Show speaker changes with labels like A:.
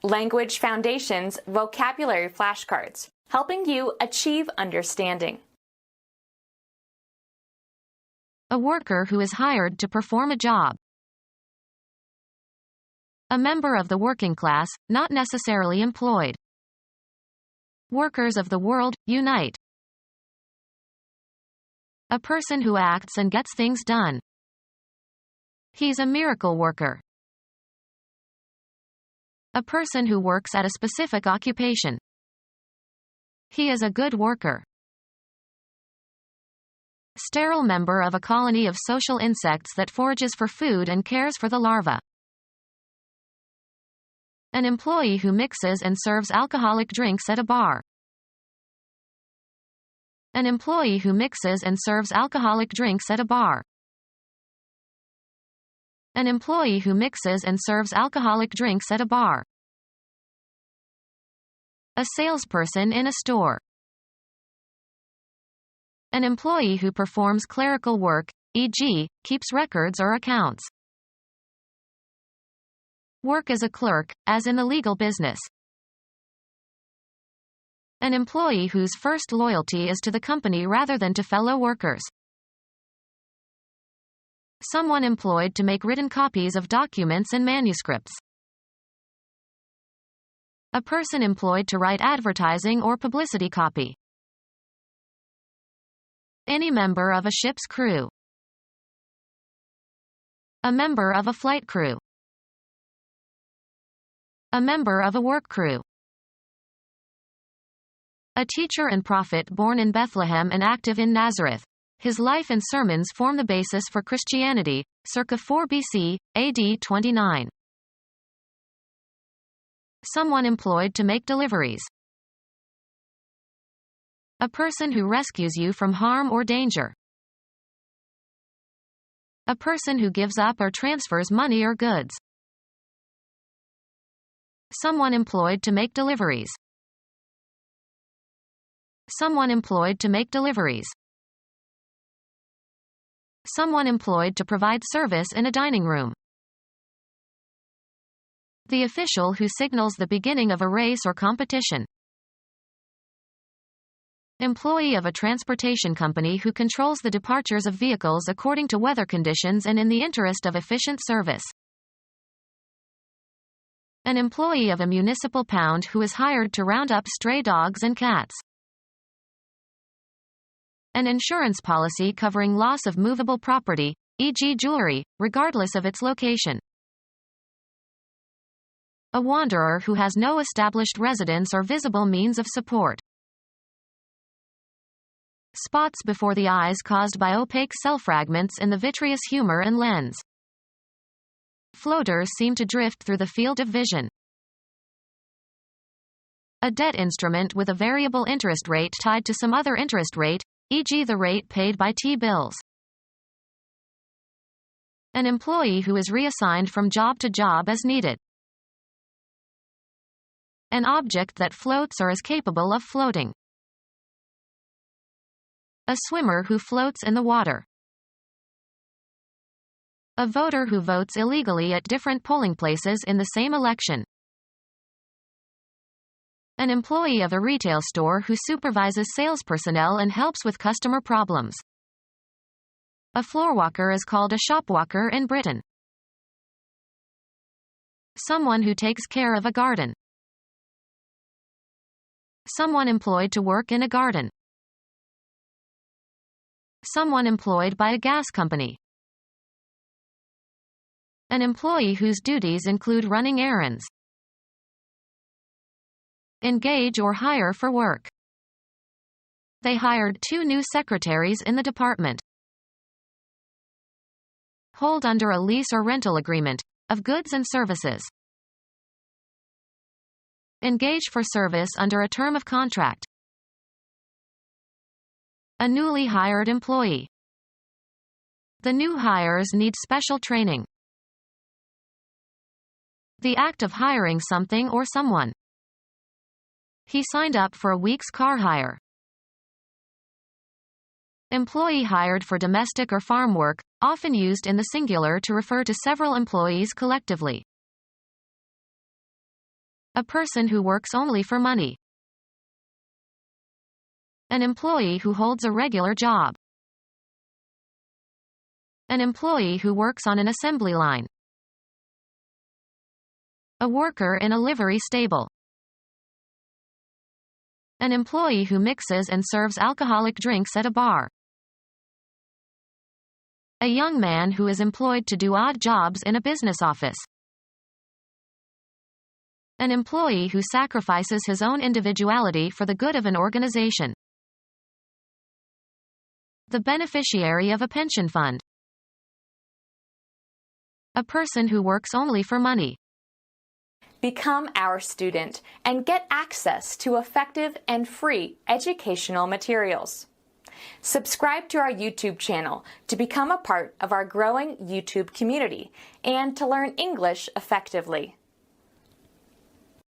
A: Language Foundations Vocabulary Flashcards, helping you achieve understanding.
B: A worker who is hired to perform a job. A member of the working class, not necessarily employed. Workers of the world, unite. A person who acts and gets things done. He's a miracle worker. A person who works at a specific occupation. He is a good worker. Sterile member of a colony of social insects that forages for food and cares for the larvae. An employee who mixes and serves alcoholic drinks at a bar. An employee who mixes and serves alcoholic drinks at a bar. An employee who mixes and serves alcoholic drinks at a bar. A salesperson in a store. An employee who performs clerical work, e.g., keeps records or accounts. Work as a clerk, as in the legal business. An employee whose first loyalty is to the company rather than to fellow workers. Someone employed to make written copies of documents and manuscripts. A person employed to write advertising or publicity copy. Any member of a ship's crew. A member of a flight crew. A member of a work crew. A teacher and prophet born in Bethlehem and active in Nazareth. His life and sermons form the basis for Christianity, circa 4 BC, AD 29. Someone employed to make deliveries. A person who rescues you from harm or danger. A person who gives up or transfers money or goods. Someone employed to make deliveries. Someone employed to make deliveries. Someone employed to provide service in a dining room. The official who signals the beginning of a race or competition. Employee of a transportation company who controls the departures of vehicles according to weather conditions and in the interest of efficient service. An employee of a municipal pound who is hired to round up stray dogs and cats. An insurance policy covering loss of movable property, e.g. jewelry, regardless of its location. A wanderer who has no established residence or visible means of support. Spots before the eyes caused by opaque cell fragments in the vitreous humor and lens. Floaters seem to drift through the field of vision. A debt instrument with a variable interest rate tied to some other interest rate, e.g. the rate paid by T-bills. An employee who is reassigned from job to job as needed. An object that floats or is capable of floating. A swimmer who floats in the water. A voter who votes illegally at different polling places in the same election. An employee of a retail store who supervises sales personnel and helps with customer problems. A floorwalker is called a shopwalker in Britain. Someone who takes care of a garden. Someone employed to work in a garden. Someone employed by a gas company. An employee whose duties include running errands. Engage or hire for work. They hired 2 new secretaries in the department. Hold under a lease or rental agreement, of goods and services. Engage for service under a term of contract. A newly hired employee. The new hires need special training. The act of hiring something or someone. He signed up for a week's car hire. Employee hired for domestic or farm work, often used in the singular to refer to several employees collectively. A person who works only for money. An employee who holds a regular job. An employee who works on an assembly line. A worker in a livery stable. An employee who mixes and serves alcoholic drinks at a bar. A young man who is employed to do odd jobs in a business office. An employee who sacrifices his own individuality for the good of an organization. The beneficiary of a pension fund. A person who works only for money.
A: Become our student and get access to effective and free educational materials. Subscribe to our YouTube channel to become a part of our growing YouTube community and to learn English effectively.